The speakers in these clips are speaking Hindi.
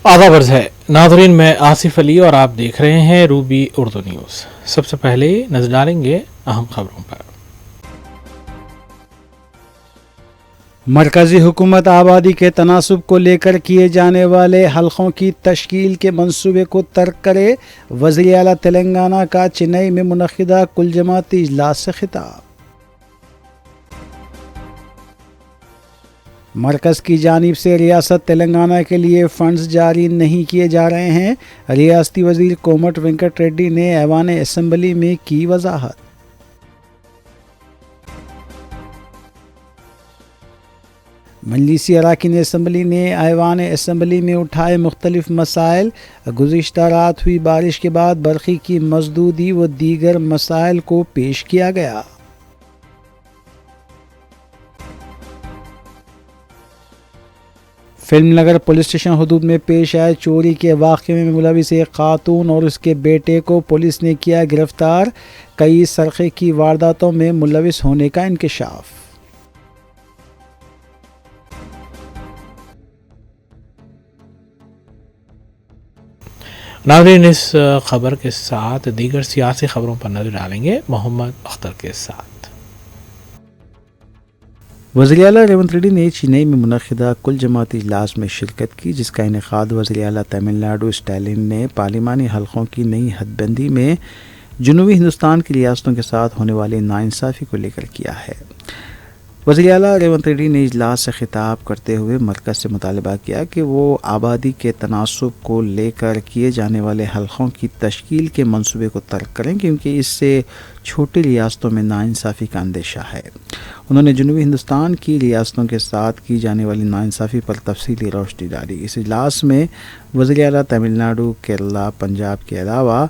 आधा वर्ष है नाज़रीन, मैं आसिफ अली और आप देख रहे हैं रूबी उर्दू न्यूज़। सबसे पहले नजर डालेंगे अहम खबरों पर। मरकजी हुकूमत आबादी के तनासुब को लेकर किए जाने वाले हलकों की तश्कील के मंसूबे को तर्क करे। वज़ीर आला तेलंगाना का चेन्नई में मुनक़िदा कुल जमाती इजलास से खिताब। मरकज़ की जानिब से रियासत तेलंगाना के लिए फ़ंड्स जारी नहीं किए जा रहे हैं। रियासती वज़ीर कोमट वेंकट रेड्डी ने ऐवान असम्बली में की वजाहत। मजलिसी अरकान असम्बली ने ऐवान असम्बली में उठाए मुख्तलिफ मसाइल। गुज़िश्ता रात हुई बारिश के बाद बरक़ी की मज़दूदी व दीगर मसाइल को पेश किया गया। फिल्म नगर पुलिस स्टेशन हदूद में पेश आए चोरी के वाक़े में मुलविस एक खातून और उसके बेटे को पुलिस ने किया गिरफ्तार। कई सरक़े की वारदातों में मुलविस होने का इंकशाफ। नाज़रीन, इस खबर के साथ दीगर सियासी खबरों पर नजर डालेंगे मोहम्मद अख्तर के साथ। वज़ीर आला रेवंत रेड्डी ने चेन्नई में मुनक़िदा कुल जमाती इजलास में शिरकत की, जिसका इनेकाद वज़ीर आला तमिलनाडु स्टालिन ने पार्लिमानी हलकों की नई हदबंदी में जनूबी हिंदुस्तान की रियासतों के साथ होने वाली नाइंसाफ़ी को लेकर किया है। वज़ीर आला रेवंत रेड्डी ने इजलास से खिताब करते हुए मरकज़ से मुतालबा किया कि वो आबादी के तनासुब को लेकर किए जाने वाले हलकों की तश्कील के मंसूबे को तर्क करें, क्योंकि इससे छोटी रियासतों में नाइंसाफ़ी का अंदेशा है। उन्होंने जनूबी हिंदुस्तान की रियासतों के साथ की जाने वाली नाइंसाफ़ी पर तफसीली रोशनी डाली। इस इजलास में वज़ीर आला तमिलनाडु, केरला, पंजाब के अलावा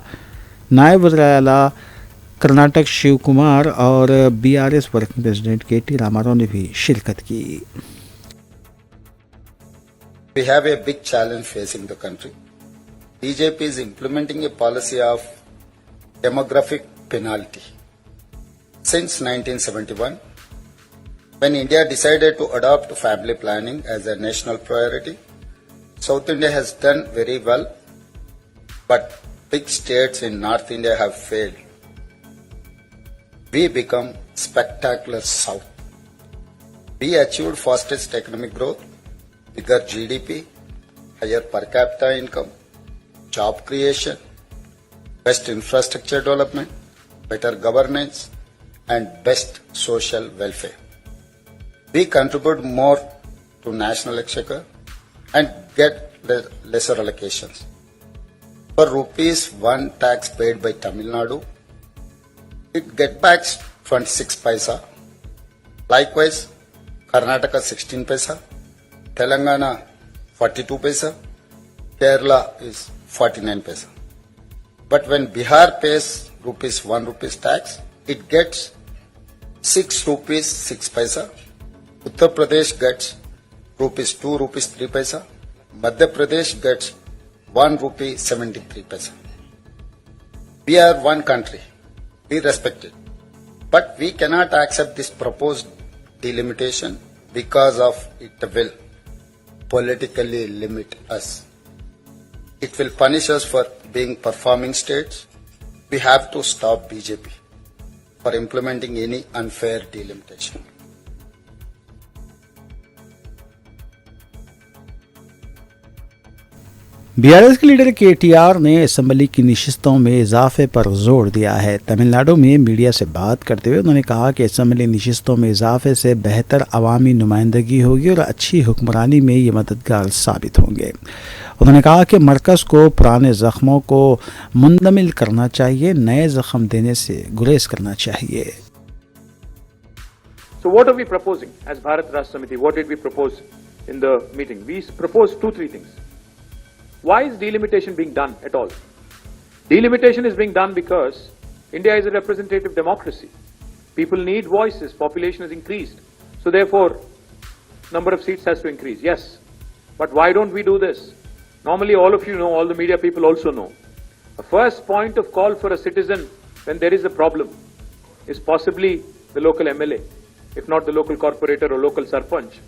नायब वज़ीर आला कर्नाटक शिव कुमार और BRS working president KT Ramarao ने भी शिरकत की। We have a big challenge facing the country. BJP is implementing a policy of demographic penalty. Since 1971, when India decided to adopt family planning as a national priority, South India has done very well, but big states in North India have failed. We become spectacular South. We achieved fastest economic growth, bigger GDP, higher per capita income, job creation, best infrastructure development, better governance, and best social welfare. We contribute more to national exchequer and get lesser allocations. For rupees 1 tax paid by Tamil Nadu, it gets back 26 paisa. Likewise, Karnataka 16 paisa, Telangana 42 paisa, Kerala is 49 paisa. But when Bihar pays rupees 1 rupees tax, it gets 6 rupees 6 paisa. Uttar Pradesh gets rupees 2 rupees 3 paisa. Madhya Pradesh gets 1 rupee 73 paisa. We are one country. We respect it. But we cannot accept this proposed delimitation because of it will politically limit us. It will punish us for being performing states. We have to stop BJP for implementing any unfair delimitation. BRS के लीडर KTR ने असम्बली की नशिस्तों में इजाफे पर जोर दिया है। तमिलनाडु में मीडिया से बात करते हुए उन्होंने कहा कि असम्बली नशिस्तों में इजाफे से बेहतर अवामी नुमाइंदगी होगी और अच्छी हुक्मरानी में ये मददगार साबित होंगे। उन्होंने कहा कि मरकज़ को पुराने ज़ख्मों को मुंदमिल करना चाहिए, नए ज़ख्म देने से गुरेज करना चाहिए। So what are we proposing as Bharat Rashtra Samiti? What did we propose in the meeting? We proposed 2-3 things. Why is delimitation being done at all? Delimitation is being done because India is a representative democracy. People need voices. Population has increased. So therefore, number of seats has to increase. Yes. But why don't we do this? Normally all of you know, all the media people also know. The first point of call for a citizen when there is a problem is possibly the local MLA. If not the local corporator or local sarpanch,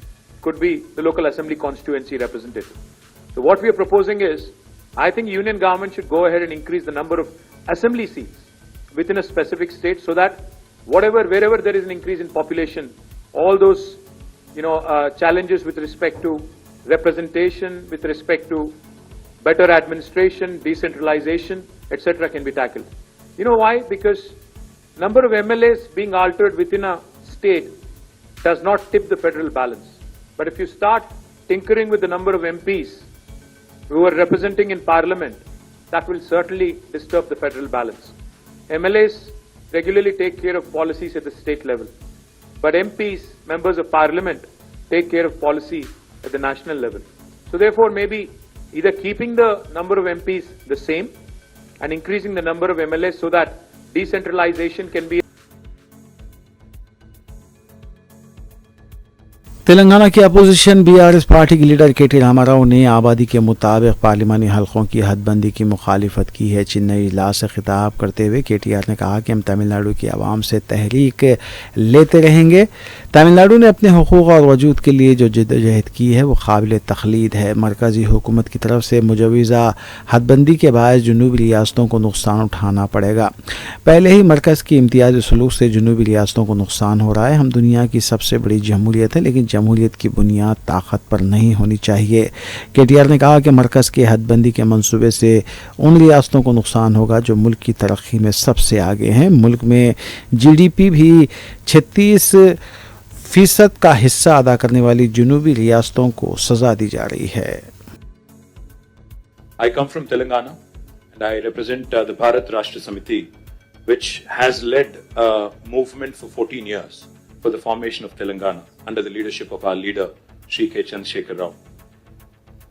could be the local assembly constituency representative. So what we are proposing is, I think union government should go ahead and increase the number of assembly seats within a specific state so that wherever there is an increase in population, all those, challenges with respect to representation, with respect to better administration, decentralization, etc. can be tackled. You know why? Because number of MLAs being altered within a state does not tip the federal balance. But if you start tinkering with the number of MPs who are representing in parliament, that will certainly disturb the federal balance. MLAs regularly take care of policies at the state level, but MPs, members of parliament, take care of policy at the national level. So therefore, maybe either keeping the number of MPs the same and increasing the number of MLAs so that decentralization can be. Telangana की अपोजिशन बीआरएस पार्टी के लीडर के टी रामाराव ने आबादी के मुताबिक पार्लिमानी हलकों की हदबंदी की मुखालिफत की है। चेन्नई इजलास से खिताब करते हुए केटीआर ने कहा कि हम तमिलनाडु की आवाम से तहरीक लेते रहेंगे। तमिलनाडु ने अपने हुकूक और वजूद के लिए जो जद्दोजहद की है वो काबिल तखलीद है। मरकज़ी हुकूमत की तरफ से मुजवज़ा हदबंदी के बायस जनूबी रियासतों को नुकसान उठाना पड़ेगा। पहले ही मरकज़ की इम्तियाज़ी सलूक से जनूबी रियासतों को नुकसान हो रहा है। हम दुनिया की सबसे बड़ी जमहूरियत है, लेकिन जमहूरियत की बुनियाद ताकत पर नहीं होनी चाहिए। केटीआर ने कहा कि मरकज़ के हदबंदी के मंसूबे से उन रियासतों को नुकसान होगा जो मुल्क की तरक्की में सबसे आगे हैं। मुल्क में जीडीपी भी 36% का हिस्सा अदा करने वाली जनूबी रियासतों को सजा दी जा रही है। I come from Telangana and I represent the Bharat Rashtra Samiti, which has led a movement for 14 years for the formation of Telangana under the leadership of our leader, Shri K. Chandrasekhar Rao.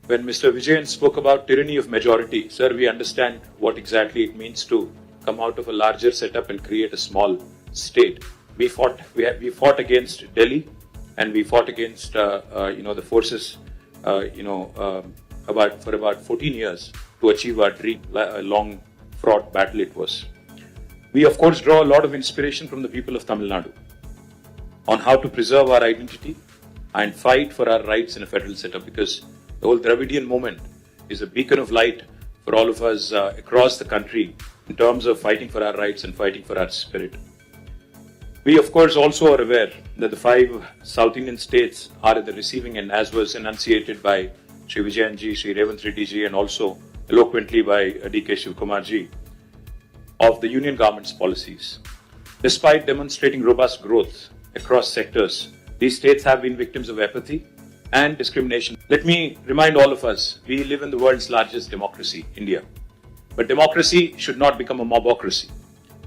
When Mr. Vijayan spoke about tyranny of majority, sir, we understand what exactly it means to come out of a larger setup and create a small state. We fought against Delhi, and we fought against the forces for about 14 years to achieve our dream. A long fraught battle it was. We of course draw a lot of inspiration from the people of Tamil Nadu on how to preserve our identity and fight for our rights in a federal setup, because the whole Dravidian movement is a beacon of light for all of us across the country in terms of fighting for our rights and fighting for our spirit. We of course also are aware that the 5 South Indian states are at the receiving end, as was enunciated by Shri Vijayan ji, Shri Revanth Reddy ji, and also eloquently by D.K. Shivkumar ji, of the union government's policies. Despite demonstrating robust growth across sectors, these states have been victims of apathy and discrimination. Let me remind all of us, we live in the world's largest democracy, India. But democracy should not become a mobocracy.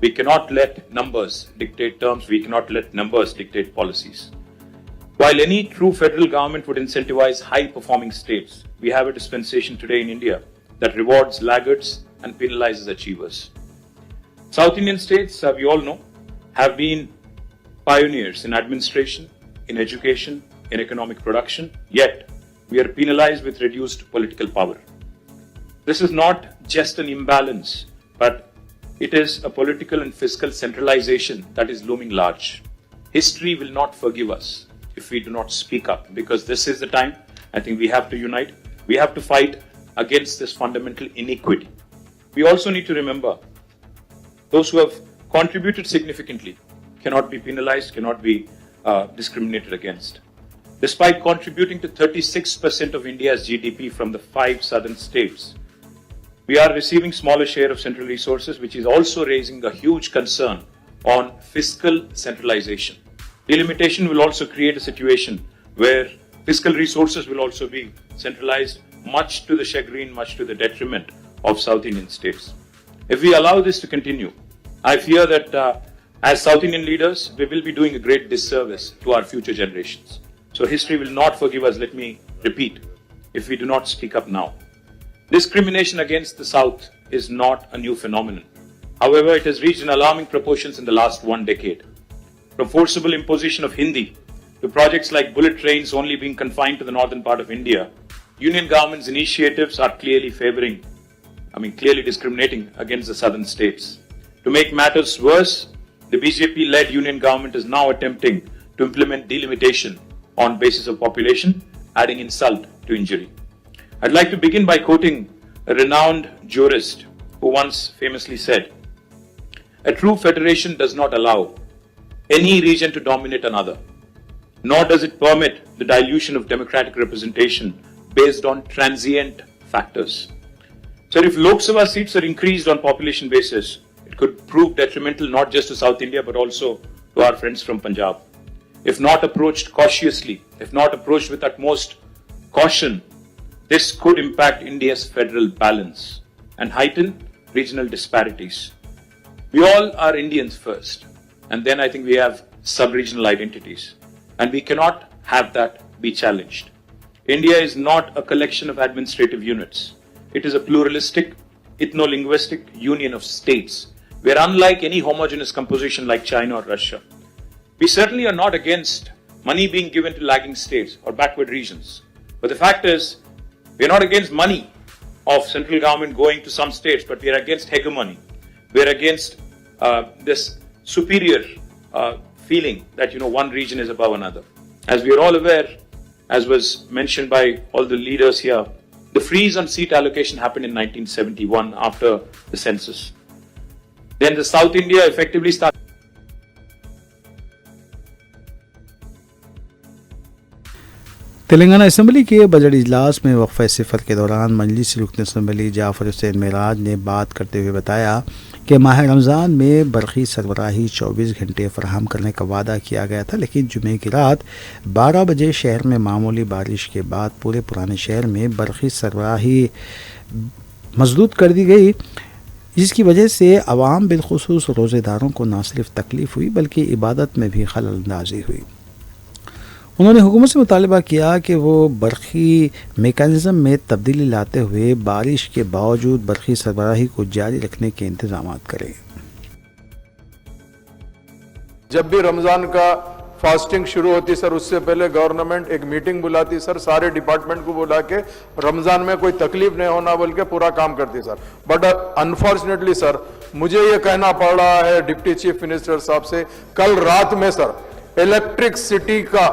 We cannot let numbers dictate terms, we cannot let numbers dictate policies. While any true federal government would incentivize high-performing states, we have a dispensation today in India that rewards laggards and penalizes achievers. South Indian states, we all know, have been pioneers in administration, in education, in economic production, yet we are penalized with reduced political power. This is not just an imbalance, but it is a political and fiscal centralization that is looming large. History will not forgive us if we do not speak up, because this is the time I think we have to unite. We have to fight against this fundamental inequity. We also need to remember those who have contributed significantly cannot be penalized, cannot be discriminated against. Despite contributing to 36% of India's GDP from the 5 southern states, we are receiving smaller share of central resources, which is also raising a huge concern on fiscal centralization. Delimitation will also create a situation where fiscal resources will also be centralized, much to the chagrin, much to the detriment of South Indian states. If we allow this to continue, I fear that as South Indian leaders, we will be doing a great disservice to our future generations. So history will not forgive us, let me repeat, if we do not speak up now. Discrimination against the South is not a new phenomenon. However, it has reached an alarming proportions in the last 1 decade. From forcible imposition of Hindi to projects like bullet trains only being confined to the northern part of India, union government's initiatives are clearly discriminating against the southern states. To make matters worse, the BJP-led union government is now attempting to implement delimitation on basis of population, adding insult to injury. I'd like to begin by quoting a renowned jurist who once famously said, "A true federation does not allow any region to dominate another, nor does it permit the dilution of democratic representation based on transient factors." So if Lok Sabha seats are increased on population basis, it could prove detrimental not just to South India but also to our friends from Punjab. If not approached cautiously, if not approached with utmost caution, this could impact India's federal balance and heighten regional disparities. We all are Indians first, and then I think we have sub-regional identities, and we cannot have that be challenged. India is not a collection of administrative units. It is a pluralistic, ethno-linguistic union of states. We are unlike any homogeneous composition like China or Russia. We certainly are not against money being given to lagging states or backward regions. But the fact is, we are not against money of central government going to some states, but we are against hegemony. We are against this superior feeling that, one region is above another. As we are all aware, as was mentioned by all the leaders here, the freeze on seat allocation happened in 1971 after the census. Then the South India effectively started. Telangana assembly के बजट इजलास में वक्फे सिफर के दौरान मजलिस रुकन असम्बली जाफर हुसैन मेराज ने बात करते हुए बताया कि माह रमज़ान में बरक़ी सरबराही 24 घंटे फराहम करने का वादा किया गया था, लेकिन जुमे की रात 12 बजे शहर में मामूली बारिश के बाद पूरे पुराने शहर में बरक़ी सरबराही मजदूद कर दी गई, जिसकी वजह से अवाम बिलखुसूस रोज़ेदारों को न सिर्फ तकलीफ़ हुई बल्कि इबादत में भी खलल अंदाज़ी हुई। उन्होंने हुकूमत से मुतालबा किया कि वो बरक़ी मेकानिज़म में तब्दीली लाते हुए बारिश के बावजूद बरक़ी सरबराही को जारी रखने के इंतजाम करें। जब भी रमज़ान का फास्टिंग शुरू होती सर, उससे पहले गवर्नमेंट एक मीटिंग बुलाती सर, सारे डिपार्टमेंट को बुला के रमज़ान में कोई तकलीफ नहीं होना बोल के पूरा काम करती सर। बट अनफॉर्चुनेटली सर, मुझे ये कहना पड़ रहा है डिप्टी चीफ मिनिस्टर साहब से, कल रात में सर इलेक्ट्रिसिटी का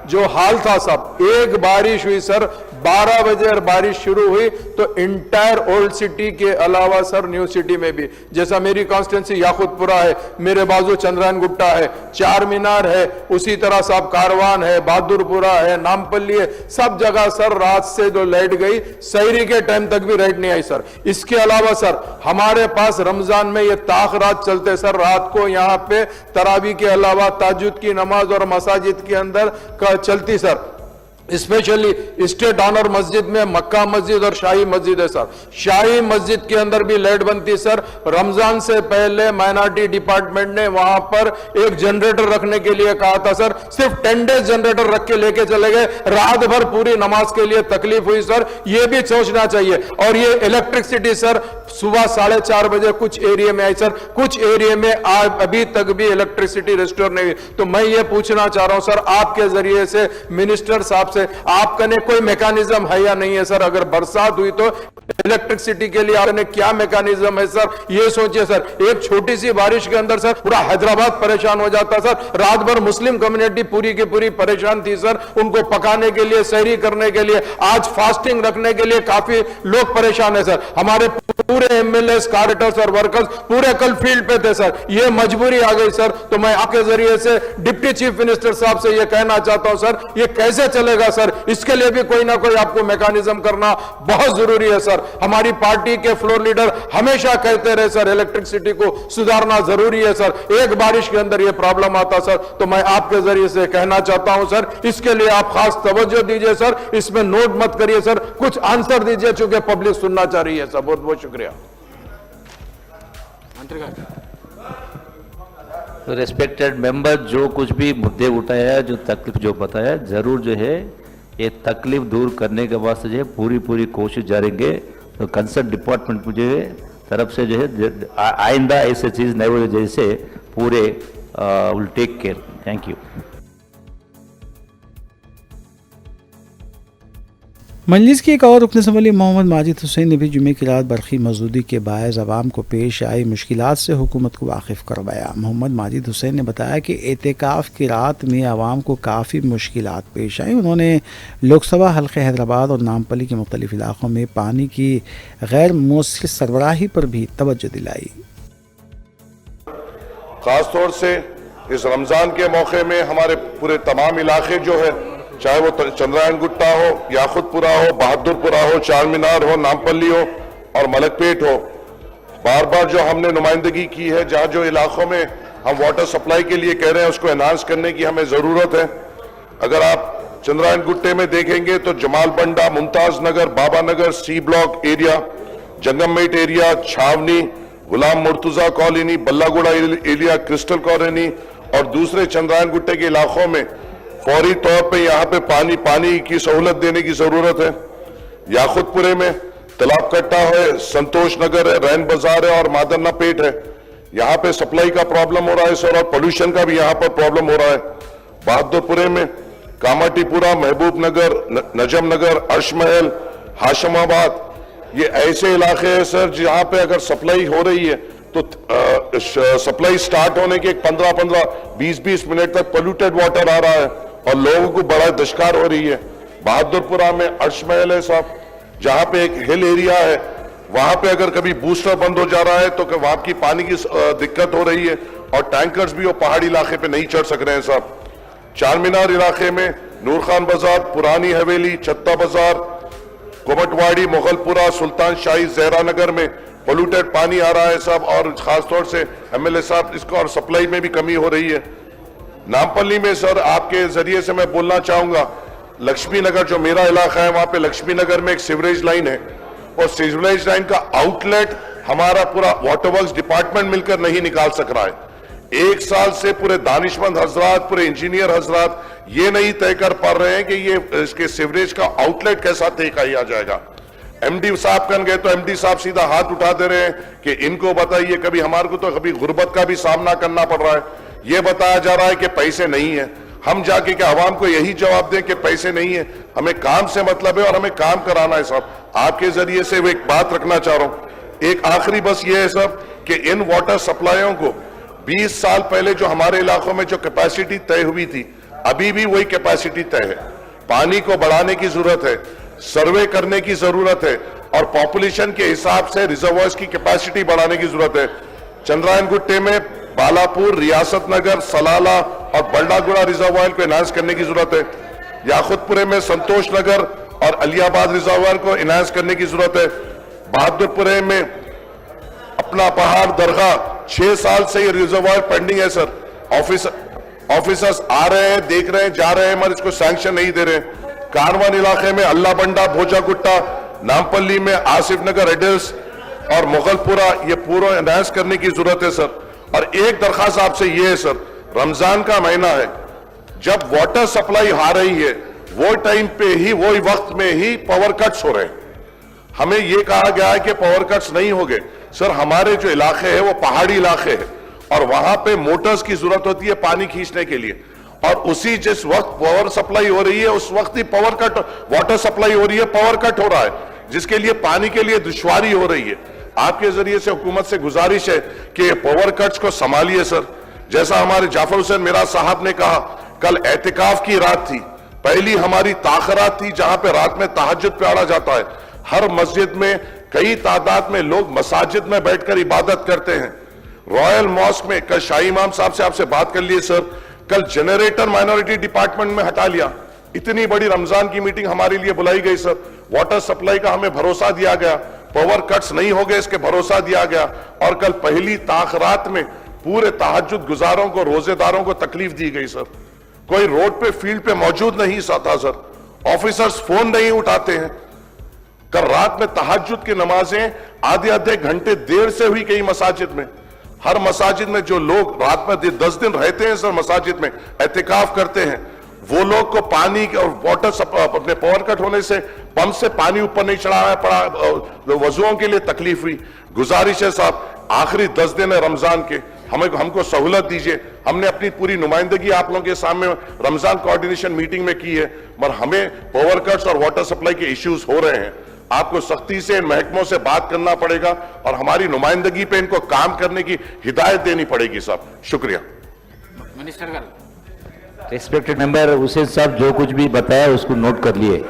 जो हाल था साहब, एक बारिश हुई सर, 12 बजे और बारिश शुरू हुई तो इंटायर ओल्ड सिटी के अलावा सर न्यू सिटी में भी, जैसा मेरी कॉन्स्टिट्यूंसी याकुतपुरा है, मेरे बाजू चंद्रायन गुट्टा है, चार मीनार है, उसी तरह साहब कारवान है, बहादुरपुरा है, नामपल्ली है, सब जगह सर रात से जो लाइट गई, सहरी के टाइम तक भी लाइट नहीं आई सर। इसके अलावा सर हमारे पास रमजान में ये ताक रात चलते सर, रात को यहाँ पे तरावी के अलावा ताजुद की नमाज और मसाजिद के अंदर चलती सर, स्पेशली स्टेट ऑनर मस्जिद में मक्का मस्जिद और शाही मस्जिद है सर। शाही मस्जिद के अंदर भी लाइट बनती सर। रमजान से पहले माइनॉरिटी डिपार्टमेंट ने वहां पर एक जनरेटर रखने के लिए कहा था सर, सिर्फ 10 डेज जनरेटर रख के लेके चले गए, रात भर पूरी नमाज के लिए तकलीफ हुई सर। ये भी सोचना चाहिए। और ये इलेक्ट्रिसिटी सर सुबह 4:30 बजे कुछ एरिया में आई सर, कुछ एरिया में अभी तक भी इलेक्ट्रिसिटी रिस्टोर नहीं हुई। तो मैं ये पूछना चाह रहा हूं सर आपके जरिए से मिनिस्टर साहब से, आपका ने कोई मैकेनिज्म है या नहीं है सर? अगर बरसात हुई तो इलेक्ट्रिसिटी के लिए आपने क्या मैकेनिज्म है सर? ये सोचिए सर, एक छोटी सी बारिश के अंदर सर पूरा हैदराबाद परेशान हो जाता सर। रात भर मुस्लिम कम्युनिटी पूरी की पूरी परेशान थी सर, उनको पकाने के लिए, सहरी करने के लिए, आज फास्टिंग रखने के लिए काफी लोग परेशान है सर। हमारे पूरे एमएलए, कारटर्स और वर्कर्स पूरे कल फील्ड पे थे सर। ये मजबूरी आ गई सर। तो मैं आपके जरिए से डिप्टी चीफ मिनिस्टर साहब से ये कहना चाहता हूं सर, ये कैसे चलेगा सर? इसके लिए भी कोई ना कोई आपको मैकेनिज्म करना बहुत जरूरी है सर। हमारी पार्टी के फ्लोर लीडर हमेशा कहते रहे सर, इलेक्ट्रिसिटी को सुधारना जरूरी है सर। एक बारिश के अंदर ये प्रॉब्लम आता सर। तो मैं आपके जरिए से कहना चाहता हूं सर, इसके लिए आप खास तवज्जो दीजिए सर, इसमें नोट मत करिए सर, कुछ आंसर दीजिए, चूंकि पब्लिक सुनना चाह रही है सर। बहुत बहुत शुक्रिया। तो रेस्पेक्टेड मेंबर, जो कुछ भी मुद्दे उठाया, जो तकलीफ जो बताया, जरूर जो है ये तकलीफ दूर करने के वास्ते जो है पूरी कोशिश जारेंगे। तो कंसर्न डिपार्टमेंट को जो है तरफ से जो है आइंदा ऐसे चीज़ नहीं हो जैसे पूरे will take care. Thank you. Majlis के एक और रुकन असम्बली मोहम्मद माजिद हुसैन ने भी जुमे की रात बरखी मजदूरी के बायस आवाम को पेश आई मुश्किलात से हुकूमत को वाकिफ करवाया। मोहम्मद माजिद हुसैन ने बताया कि एहतिकाफ की रात में आवाम को काफ़ी मुश्किलात पेश आई। उन्होंने लोकसभा हल्के हैदराबाद और नामपल्ली के मुख्तलिफ इलाकों में पानी की गैर मौसर सरबराही पर भी तवज्जो दिलाई। खासतौर से इस रमज़ान के मौके में हमारे पूरे तमाम इलाके जो है, चाहे वो चंद्रायन गुट्टा हो, याकुतपुरा हो, बहादुरपुरा हो, चार मीनार हो, नामपल्ली हो और मलकपेट हो, बार बार जो हमने नुमाइंदगी की है, जहाँ जो इलाकों में हम वाटर सप्लाई के लिए कह रहे हैं उसको एनहांस करने की हमें ज़रूरत है। अगर आप चंद्रायन गुट्टे में देखेंगे तो Jamal Banda, Mumtaz Nagar, Baba Nagar, C block area, Jangammet area, Chhawni, Ghulam Murtuza colony, Ballaguda area, crystal colony और दूसरे चंद्रायन गुट्टे के इलाकों में फौरी तौर पे यहाँ पे पानी की सहूलत देने की जरूरत है। याकुतपुरे में तालाब कट्टा है, संतोष नगर है, रैन बाजार है और मादन्ना पेट है। यहाँ पे सप्लाई का प्रॉब्लम हो रहा है सर और पोल्यूशन का भी यहाँ पर प्रॉब्लम हो रहा है। बहादुरपुरे में कामाटीपुरा, महबूब नगर, नजम नगर, अर्शमहल, हाशमाबाद, ये ऐसे इलाके हैं सर जहाँ पे अगर सप्लाई हो रही है तो सप्लाई स्टार्ट होने के 15-15, 20-20 मिनट तक पोल्यूटेड वाटर आ रहा है और लोगों को बड़ा दशकार हो रही है। बहादुरपुरा में अर्शमहल है साहब, जहां पे एक हिल एरिया है, वहां पे अगर कभी बूस्टर बंद हो जा रहा है तो वहां की पानी की दिक्कत हो रही है और टैंकर्स भी वो पहाड़ी इलाके पे नहीं चढ़ सक रहे हैं साहब। चार मीनार इलाके में नूर खान बाजार, पुरानी हवेली, छत्ता बाजार, कोमटवाड़ी, मुगलपुरा, सुल्तान शाही, जहरा नगर में पोल्यूटेड पानी आ रहा है साहब और खासतौर से एमएलए साहब इसको और सप्लाई में भी कमी हो रही है। नामपल्ली में सर आपके जरिए से मैं बोलना चाहूंगा, लक्ष्मी नगर जो मेरा इलाका है वहां पे लक्ष्मी नगर में एक सीवरेज लाइन है और सीवरेज लाइन का आउटलेट हमारा पूरा वाटर वर्क्स डिपार्टमेंट मिलकर नहीं निकाल सक रहा है। एक साल से पूरे दानिशमंद हजरात, पूरे इंजीनियर हजरात ये नहीं तय कर पा रहे हैं कि ये इसके सीवरेज का आउटलेट कैसा तय किया जाएगा। एमडी साहब कन गए तो एमडी साहब सीधा हाथ उठा दे रहे हैं कि इनको बताइए। कभी हमारे को तो कभी गुर्बत का भी सामना करना पड़ रहा है, ये बताया जा रहा है कि पैसे नहीं है। हम जाके क्या आवाम को यही जवाब दें कि पैसे नहीं है? हमें काम से मतलब है और हमें काम कराना है साहब। आपके जरिए से वो एक बात रखना चाह रहा हूं, एक आखिरी बस ये है साहब कि इन वाटर सप्लाइयों को 20 साल पहले जो हमारे इलाकों में जो कैपेसिटी तय हुई थी, अभी भी वही कैपेसिटी तय है। पानी को बढ़ाने की जरूरत है, सर्वे करने की जरूरत है और पॉपुलेशन के हिसाब से रिजर्वायर्स की कैपेसिटी बढ़ाने की जरूरत है। चंद्रायन गुट्टे में बालापुर, रियासत नगर, सलाला और बल्डागुड़ा रिजर्वायर को एनहांस करने की जरूरत है। याकुतपुरे में संतोष नगर और अलियाबाद रिजर्वायर को एनहांस करने की जरूरत है। बहादुरपुरे में अपना पहाड़ दरगाह 6 साल से ये रिजर्वायर पेंडिंग है सर। ऑफिसर्स आ रहे हैं, देख रहे हैं, जा रहे हैं, मगर इसको सैंक्शन नहीं दे रहे। कारवान इलाके में अल्लाह बंडा, भोजागुट्टा, नामपल्ली में आसिफ नगर, एडल्स और मुगलपुरा, ये पूरा एनहांस करने की जरूरत है सर। और एक दरखास्त आपसे ये है सर, रमजान का महीना है, जब वाटर सप्लाई आ रही है वो टाइम पे ही, वो वक्त में ही पावर कट्स हो रहे हैं। हमें ये कहा गया है कि पावर कट्स नहीं हो गए सर। हमारे जो इलाके हैं वो पहाड़ी इलाके हैं और वहां पे मोटर्स की जरूरत होती है पानी खींचने के लिए और उसी जिस वक्त पावर सप्लाई हो रही है उस वक्त ही पावर कट, वाटर सप्लाई हो रही है, पावर कट हो रहा है, जिसके लिए पानी के लिए दुश्वारी हो रही है। आपके जरिए से हुकूमत से गुजारिश है कि पावर कट्स को संभालिए सर। जैसा हमारे जाफर हुसैन मिराज साहब ने कहा, कल एहतिकाफ की रात थी, पहली हमारी ताखरात थी जहां पे रात में तहज्जुद पढ़ा जाता है। हर मस्जिद में कई तादाद में लोग मसाजिद में बैठकर इबादत करते हैं। रॉयल मॉस्क में कल शाही इमाम साहब से आपसे बात कर लिए सर, कल जनरेटर माइनॉरिटी डिपार्टमेंट में हटा लिया। इतनी बड़ी रमजान की मीटिंग हमारे लिए बुलाई गई सर। वाटर सप्लाई का हमें भरोसा दिया गया, पावर कट्स नहीं हो गए इसके भरोसा दिया गया और कल पहली ताखरात में पूरे तहज्जुद गुजारों को, रोजेदारों को तकलीफ दी गई सर। कोई रोड पे, फील्ड पे मौजूद नहीं था सर। ऑफिसर्स फोन नहीं उठाते हैं। कल रात में तहज्जुद की नमाजें आधे घंटे देर से हुई कई मसाजिद में। हर मसाजिद में जो लोग रात में 10 दिन रहते हैं सर, मसाजिद में एहतिकाफ करते हैं, वो लोग को पानी और वाटर अपने पावर कट होने से पंप से पानी ऊपर नहीं चढ़ाना पड़ा, वजुओं के लिए तकलीफ हुई। गुजारिश है साहब, आखिरी 10 दिन है रमजान के, हमको सहूलत दीजिए। हमने अपनी पूरी नुमाइंदगी आप लोगों के सामने रमजान कोऑर्डिनेशन मीटिंग में की है, मगर हमें पावर कट्स और वाटर सप्लाई के इश्यूज हो रहे हैं। आपको सख्ती से इन महकमों से बात करना पड़ेगा और हमारी नुमाइंदगी पे इनको काम करने की हिदायत देनी पड़ेगी साहब। शुक्रिया। रिस्पेक्टेड मेंबर हुसैन साहब जो कुछ भी बताया उसको नोट कर लिए।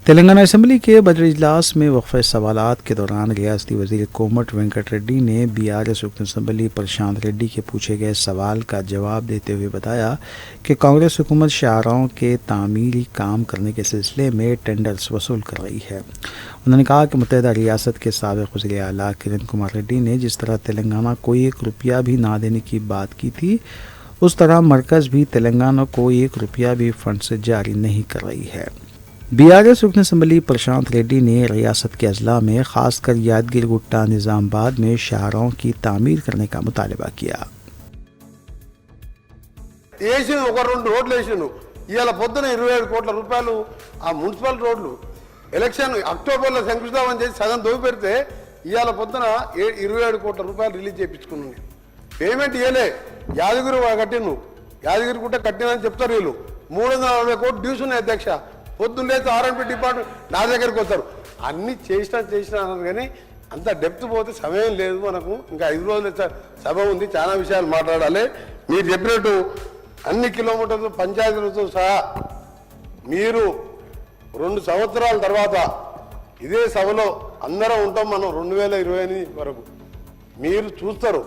तेलंगाना असम्बली के बजट इजलास में वक्फे सवालात के दौरान रियासती वजीर कोमट वेंकट रेड्डी ने BRS रुकन असम्बली प्रशांत रेड्डी के पूछे गए सवाल का जवाब देते हुए बताया कि कांग्रेस हुकूमत शाहराहों के तामीरी काम करने के सिलसिले में टेंडर्स वसूल कर रही है। उन्होंने कहा कि मुत्तहिदा रियासत के साबिक़ वज़ीर आला किरण कुमार रेड्डी ने जिस तरह तेलंगाना को 1 रुपया भी ना देने की बात की थी, उस तरह मरकज़ भी तेलंगाना को 1 रुपया भी फंड से जारी नहीं कर रही है। BRS रुकन असम्बली प्रशांत रेड्डी ने रियासत के अजला में खासकर यादगिर गुट्टा निज़ामबाद में शाहराहों की तामीर करने का मुतालबा किया। रोड इवाళ పొద్దున 27 కోట్ల రూపాయలు ఆ మున్సిపల్ రోడ్లు ఎలక్షన్ అక్టోబర్లో శంకుస్థాపన చేసి సగం దోవి పెడితే ఇవాళ పొద్దున 27 కోట్ల రూపాయలు రిలీజ్ చేయించుకున్నాను। పేమెంట్ ఇవ్వలే, యాదగిరి కట్టిను, యాదగిరి గుట్ట కట్టినని చెప్తారు వీళ్ళు। 340 కోట్లు డ్యూస్ ఉన్నాయి అధ్యక్ష। పొద్దున్న లేచి R&B డిపార్ట్మెంట్ నా దగ్గరికి వస్తారు, అన్ని చేసినా అన్నారు కానీ అంత డెప్త్ పోతే సమయం లేదు మనకు। ఇంకా 5 రోజుల సభ ఉంది, చాలా విషయాలు మాట్లాడాలి। మీరు చెప్పినట్టు అన్ని కిలోమీటర్లు పంచాయతీలతో సహా మీరు 2 సంవత్సరాల తర్వాత ఇదే సభలో అందరం ఉంటాం మనం 2028 వరకు। మీరు చూస్తారు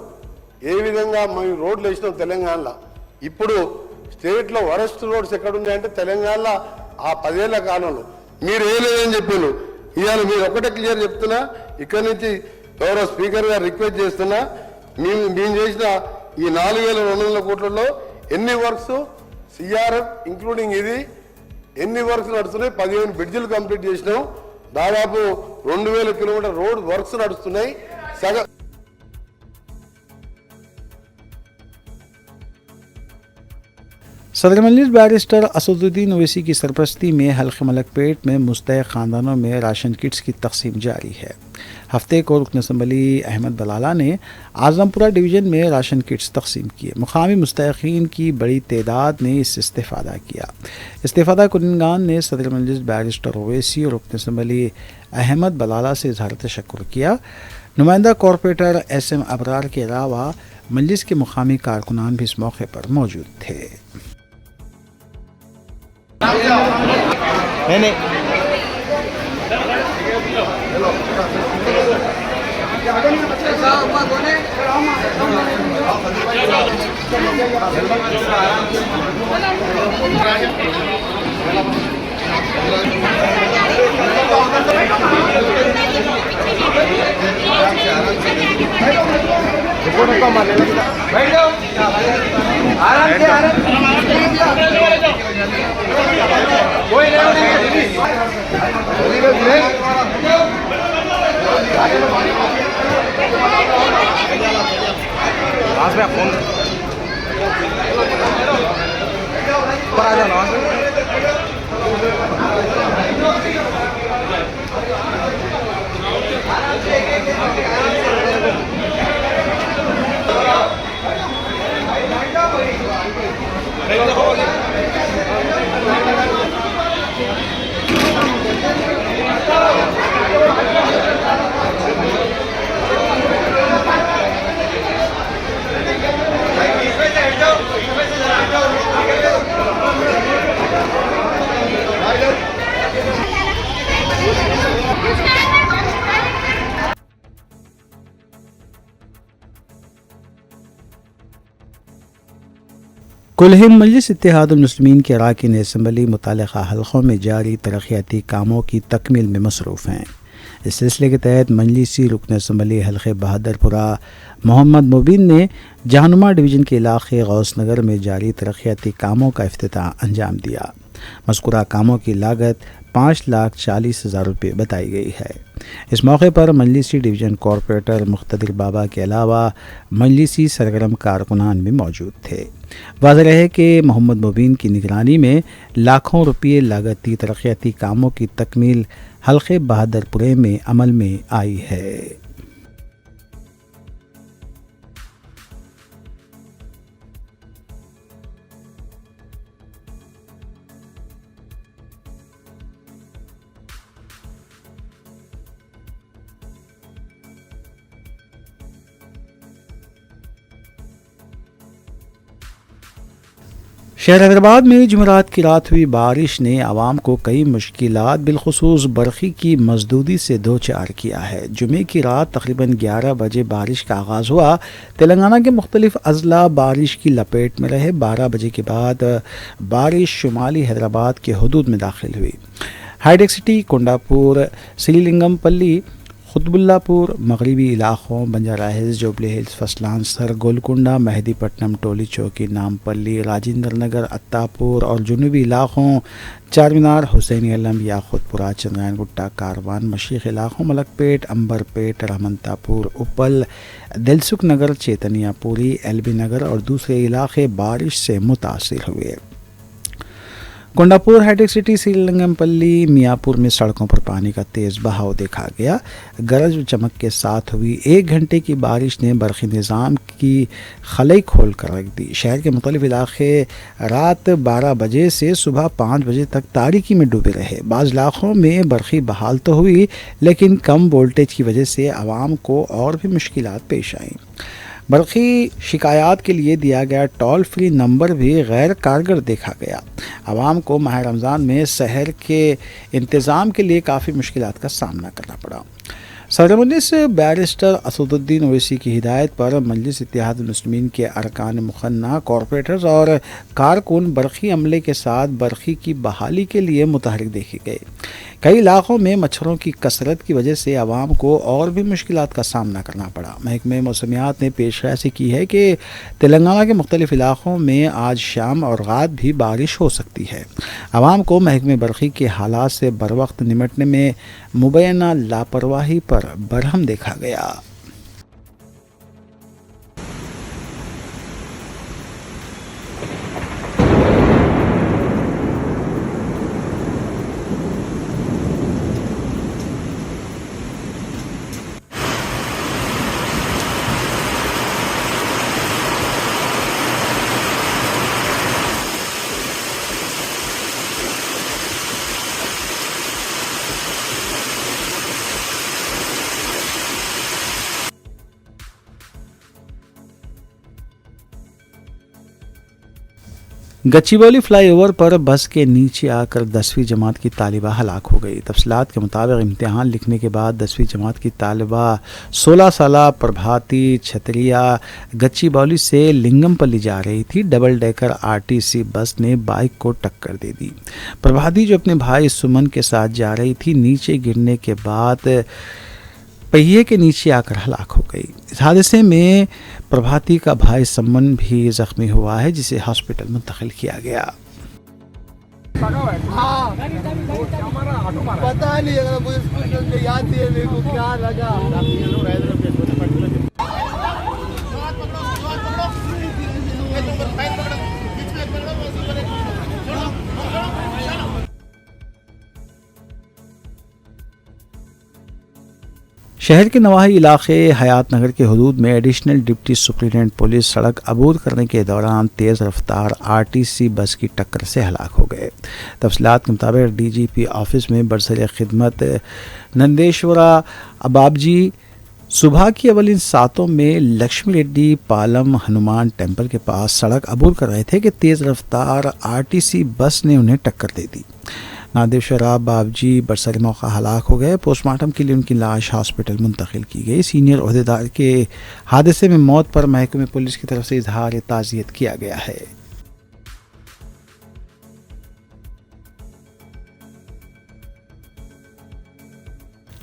ఏ విధంగా మేము రోడ్లు వేసినాం తెలంగాణలో। ఇప్పుడు స్టేట్లో వరస్ట్ రోడ్స్ ఎక్కడున్నాయంటే తెలంగాణలో ఆ 10 ఏళ్ల కాలంలో మీరు వేయలేదని చెప్పారు। ఇవాళ మీరు ఒకటే క్లియర్ చెప్తున్నా, ఇక్కడి నుంచి గౌరవ స్పీకర్ గారు రిక్వెస్ట్ చేస్తున్నా, మేము చేసిన ఈ 4200 కోట్లలో ఎన్ని వర్క్స్ సిఆర్ఎఫ్ ఇంక్లూడింగ్ ఇది ఎన్ని వర్క్స్ నడుస్తున్నాయి? 15 బ్రిడ్జిలు కంప్లీట్ చేసినాం, దాదాపు 2000 కిలోమీటర్ రోడ్ వర్క్స్ నడుస్తున్నాయి। सदर मजलिस बैरिस्टर असदुद्दीन ओवैसी की सरपरस्ती में हल्के मलकपेट में मुस्तहिक ख़ानदानों में राशन किट्स की तकसीम जारी है। हफ्ते को रुकन असम्बली अहमद बलाला ने आज़मपुरा डिवीज़न में राशन किट्स तकसीम किए। मुकामी मुस्तहिकीन की बड़ी तादाद ने इससे इस्तेफ़ादा किया। इस्तेफ़ादा कुनगान ने सदर मजलिस बैरिस्टर ओवैसी और रुकन असम्बली अहमद बलाला से इज़हार तशक्कुर किया। नुमाइंदा कॉरपोरेटर SM अबरार के अलावा मजलिस के मुकामी कारकुनान भी इस मौके पर मौजूद थे। नहीं फोन पर आ जाना। कुलहिंद मजलिस इत्तेहादुल मुस्लिमीन के अरकान असम्बली मुतल्लिक़ा हल्क़ों में जारी तरक्याती कामों की तकमील में मसरूफ़ हैं। इस सिलसिले के तहत मजलिसी रुकन असम्बली हल्क़े बहादुरपुरा मोहम्मद मुबीन ने जहानुमा डिवीज़न के इलाक़े गौसनगर में जारी तरक्याती कामों का इफ्तिताह अंजाम दिया। मज़कूरा कामों की लागत 5,40,000 रुपये बताई गई है। इस मौके पर मजलिसी डिवीज़न कॉरपोरेटर मुख्तदिर बाबा के अलावा मजलिसी सरगर्म कारकुनान भी मौजूद थे। वाज़ेह है कि मोहम्मद मुबीन की निगरानी में लाखों रुपये लागती तरक्याती कामों की तकमील हल्के बहादुरपुरे में अमल में आई है। शहर हैदराबाद में जुमेरात की रात हुई बारिश ने आवाम को कई मुश्किलात बिलखुसूस बरखी की मजदूदी से दो चार किया है। जुमे की रात तकरीबन 11 बजे बारिश का आगाज़ हुआ। तेलंगाना के मुख्तलिफ अजला बारिश की लपेट में रहे। 12 बजे के बाद बारिश शुमाली हैदराबाद के हदूद में दाखिल हुई। हाईटेक सिटी, कोंडापुर, श्रीलिंगमपल्ली, खुतबुल्लापुर, मगरबी इलाकों, बंजारा हिल्स, जुबली हिल्स, फसलांसर, गोलकुंडा, मेहदीपट्टनम, टोली चौकी, नामपल्ली, राजेंद्र नगर, अत्तापुर और जुनूबी इलाकों, चारमीनार, हुसैनी अलम, याखुतपुरा, चंद्रायन गुट्टा, कारवान, मशीख इलाकों, मलकपेट, अंबरपेट, रहमंतापुर, उपल, दिलसुख नगर, चेतनियापुरी, एलबी नगर और दूसरे इलाके बारिश से मुतासिर हुए। कोंडापुर, हाईटेक सिटी, श्रीलिंगमपल्ली, मियापुर में सड़कों पर पानी का तेज़ बहाव देखा गया। गरज व चमक के साथ हुई 1 घंटे की बारिश ने बरखी निज़ाम की खलई खोल कर रख दी। शहर के मुख्तलिफ इलाके रात 12 बजे से सुबह 5 बजे तक तारीकी में डूबे रहे। बाज़ इलाकों में बरखी बहाल तो हुई, लेकिन कम वोल्टेज की वजह से आवाम को और भी मुश्किलात पेश आईं। बरखी शिकायत के लिए दिया गया टोल फ्री नंबर भी गैर कारगर देखा गया। आवाम को माह रमज़ान में सहर के इंतज़ाम के लिए काफ़ी मुश्किलात का सामना करना पड़ा। सदर मजलिस बैरिस्टर असदुद्दीन ओवैसी की हिदायत पर मजलिस इत्तेहाद मुस्लिमीन के अरकान मुखन्ना, कॉरपोरेटर्स और कारकुन बरखी अमले के साथ बरखी की बहाली के लिए मुतहरिक देखे गए। कई इलाकों में मच्छरों की कसरत की वजह से आवाम को और भी मुश्किलात का सामना करना पड़ा। महकमे मौसमियात ने पेशकश की है कि तेलंगाना के मुख्तलिफ इलाकों में आज शाम और रात भी बारिश हो सकती है। आवाम को महकमे बरखी के हालात से बर वक्त निमटने में मुबैना लापरवाही पर बरहम देखा गया। गच्चीबौली फ्लाईओवर पर बस के नीचे आकर 10वीं जमात की तालिबा हलाक हो गई। तफसीलात के मुताबिक इम्तिहान लिखने के बाद 10वीं जमात की तालिबा 16 साला प्रभाती छतरिया गच्चीबौली से लिंगमपल्ली जा रही थी। डबल डेकर आरटीसी बस ने बाइक को टक्कर दे दी। प्रभाती जो अपने भाई सुमन के साथ जा रही थी, नीचे गिरने के बाद पहिए के नीचे आकर हलाक हो गई। इस हादसे में प्रभाती का भाई सम्मन भी जख्मी हुआ है, जिसे हॉस्पिटल मुंतकिल किया गया। पता नहीं अगर मुझे याद नहीं है, मेरे को क्या लगा। शहर के नवाही इलाके हयात नगर के हदूद में एडिशनल डिप्टी सुप्रिटेंडेंट पुलिस सड़क अबूर करने के दौरान तेज़ रफ्तार आरटीसी बस की टक्कर से हलाक हो गए। तफसीलात के मुताबिक डीजीपी ऑफिस में बरसर खिदमत नंदेश्वरा अबाबजी सुबह की अवलिन सातों में लक्ष्मी रेड्डी पालम हनुमान टेम्पल के पास सड़क अबूर कर रहे थे कि तेज़ रफ्तार आरटीसी बस ने उन्हें टक्कर दे दी। नादेश्वरा बाबजी बरसर मौका हलाक हो गए। पोस्टमार्टम के लिए उनकी लाश हॉस्पिटल मुंतकिल की गई। सीनियर ओहदेदार के हादसे में मौत पर महकमे पुलिस की तरफ से इजहार ताज़ियत किया गया है।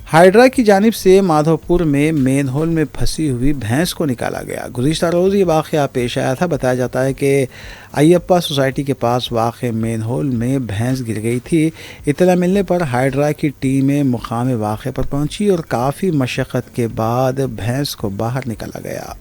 हाइड्रा की जानिब से माधोपुर में मेन होल में फंसी हुई भैंस को निकाला गया। गुज़िश्ता रोज़ ये वाक़या पेश आया था। बताया जाता है कि अयप्पा सोसाइटी के पास वाक़ मेन होल में भैंस गिर गई थी। इत्तला मिलने पर हाइड्रा की टीमें मुकाम वाक़े पर पहुंची और काफ़ी मशक्क़त के बाद भैंस को बाहर निकाला गया।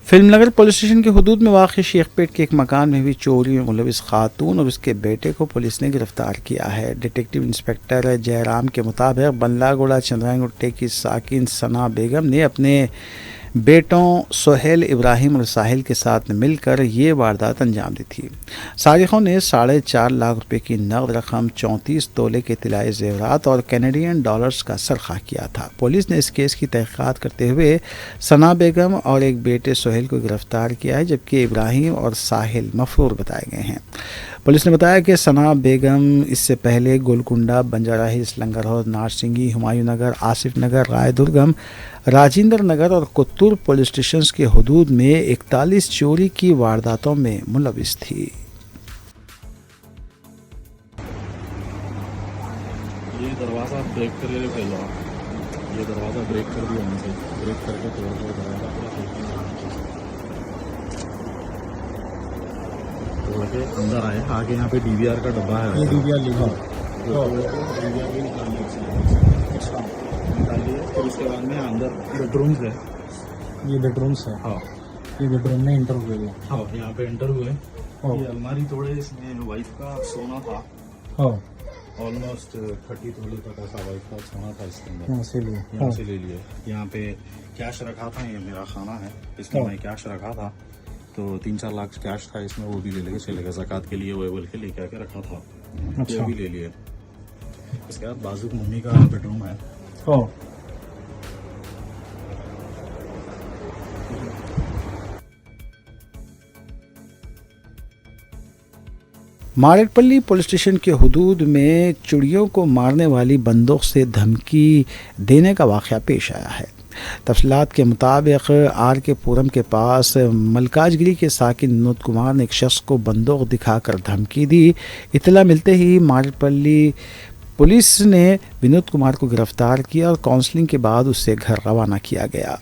फिल्मनगर पुलिस स्टेशन के हुदूद में वाक़ शेखपेट के एक मकान में हुई चोरी में मुलविस खातून और उसके बेटे को पुलिस ने गिरफ्तार किया है। डिटेक्टिव इंस्पेक्टर जयराम के मुताबिक बल्लागुड़ा चंद्रायन की साकिन सना बेगम ने अपने बेटों सोहेल, इब्राहिम और साहिल के साथ मिलकर ये वारदात अंजाम दी थी। सारिकों ने 4.5 लाख रुपए की नकद रकम, 34 तोले के तिलाई जेवरात और कैनेडियन डॉलर्स का सरखा किया था। पुलिस ने इस केस की तहकीकात करते हुए सना बेगम और एक बेटे सोहेल को गिरफ्तार किया है, जबकि इब्राहिम और साहिल मफरूर बताए गए हैं। पुलिस ने बताया कि सना बेगम इससे पहले गोलकुंडा, बंजारा हिल्स, लंगरहौद, नारसिंगी, हुमायूं नगर, आसिफ नगर, रायदुर्गम, राजेंद्र नगर और कुत्तूर पुलिस स्टेशन के हुदूद में 41 चोरी की वारदातों में मुलविस थी। ये दरवाज़ा ब्रेक कर ले पहले, ये दरवाज़ा ब्रेक कर दिया हमसे, ब्रेक करके तोड़ दिया दरवाज़ा पूरा तोड़ के अंदर आए। आगे यहाँ पे DVR का डब्बा है, ये DVR लिखा DVR भी निकालिए। फिर उसके बाद में अंदर बेडरूम्स है, ये बेडरूम्स है। हाँ, ये बेडरूम में इंटर हुए। हाँ, यहाँ पे इंटर हुए। ये अलमारी तोड़े, इसमें वाइफ का सोना था। हाँ, ऑलमोस्ट 30 तोले तक ऐसा वाइफ का सोना था इसके अंदर, यहाँ से ले लिए। यहाँ पे कैश रखा था, ये मेरा खाना है, इसमें मैं कैश रखा था, तो 3-4 लाख कैश था इसमें, वो भी ले लेके चले गए। ज़कात के लिए वो बोल के लेके आके रखा था, ये भी ले लिए। इसके बाद बाजू मम्मी का बेडरूम है। मारेडपल्ली पुलिस स्टेशन के हुदूद में चिड़ियों को मारने वाली बंदूक से धमकी देने का वाक़या पेश आया है। तफसीलात के मुताबिक आर के पुरम के पास मलकाजगिरी के साकिन विनोद कुमार ने एक शख्स को बंदूक दिखाकर धमकी दी। इत्तला मिलते ही मारेडपल्ली पुलिस ने विनोद कुमार को गिरफ्तार किया और काउंसलिंग के बाद उससे घर रवाना किया गया।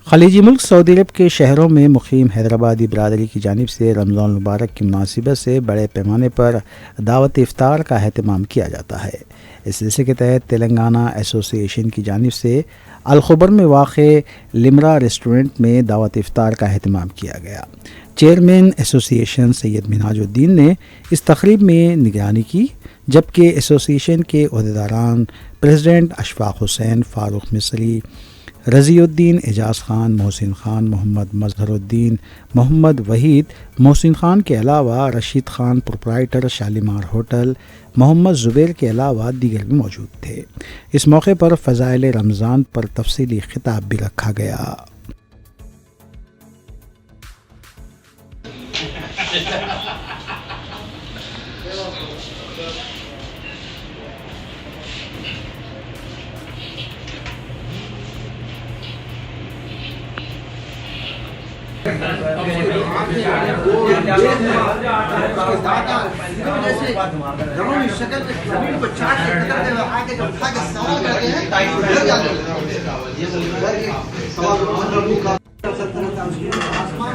खलीजी मुल्क सऊदी अरब के शहरों में मुकीम हैदराबादी बरादरी की जानिब से रमज़ान मुबारक की मुनासिबत से बड़े पैमाने पर दावत इफ्तार का अहतमाम किया जाता है। इस सिलसिले के तहत तेलंगाना एसोसिएशन की जानिब से अलखबर में वाक़े लिमरा रेस्टोरेंट में दावत इफ्तार का अहतमाम किया गया। चेयरमैन एसोसिएशन सैयद मिनाजुद्दीन ने इस तकरीब में निगरानी की, जबकि एसोसिएशन के अहदेदारान प्रेसिडेंट अशफाक हुसैन, फ़ारूक मिस्री, रज़ीउद्दीन, एजाज़ खान, मोहसिन खान, मोहम्मद मजहरुद्दीन, मोहम्मद वहीद, मोहसिन खान के अलावा रशीद खान प्रोप्राइटर शालीमार होटल, मोहम्मद ज़ुबैर के अलावा दीगर भी मौजूद थे। इस मौके पर फ़ज़ाइल रमज़ान पर तफसीली खिताब भी रखा गया। आसमान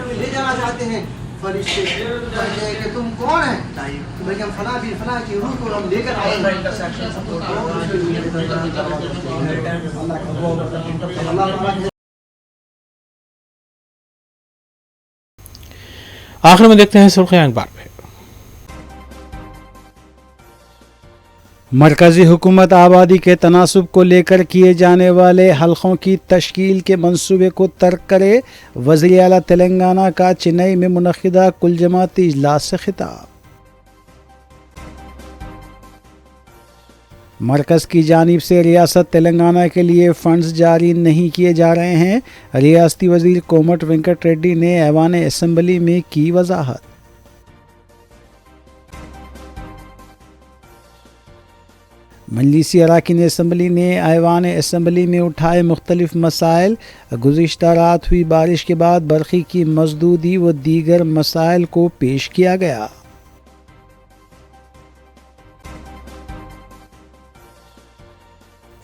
में ले जाना चाहते हैं फरिश्ते कि तुम कौन है तो भाई हम फला भी फला की रूह को हम लेकर आए हैं। आखिर में देखते हैं सुर्खियां अखबार में। मरकज़ी हुकूमत आबादी के तनासुब को लेकर किए जाने वाले हलकों की तश्कील के मंसूबे को तर्क करे, वज़ीर आला तेलंगाना का चेन्नई में मुनक़िदा कुल जमाती इजलास से खिताब। मरकज़ की जानिब से रियासत तेलंगाना के लिए फ़ंड्स जारी नहीं किए जा रहे हैं, रियासती वज़ीर कोमट वेंकट रेड्डी ने ऐवान असम्बली में की वजाहत। मजलिसी अरकान असम्बली ने ऐवान असम्बली में उठाए मुख्तलिफ मसाइल। गुज़िश्ता रात हुई बारिश के बाद बरक़ी की मज़दूदी व दीगर मसाइल को पेश किया गया।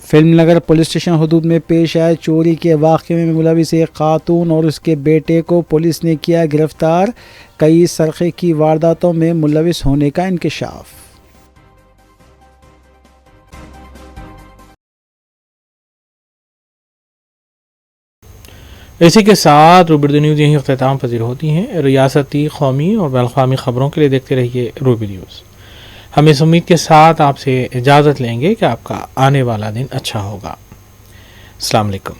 फिल्मनगर पुलिस स्टेशन हदूद में पेश आए चोरी के वाक़े में मुलविस एक खातून और उसके बेटे को पुलिस ने किया गिरफ्तार। कई सरक़े की वारदातों में मुलविस होने का इंकशाफ। इसी के साथ रूबी न्यूज़ यहीं अख्ताम पजीर होती हैं। रियासती, कौमी और बैनुल-अक़वामी ख़बरों के लिए देखते रहिए रूबी न्यूज़। हम इस उम्मीद के साथ आपसे इजाज़त लेंगे कि आपका आने वाला दिन अच्छा होगा। अस्सलाम वालेकुम।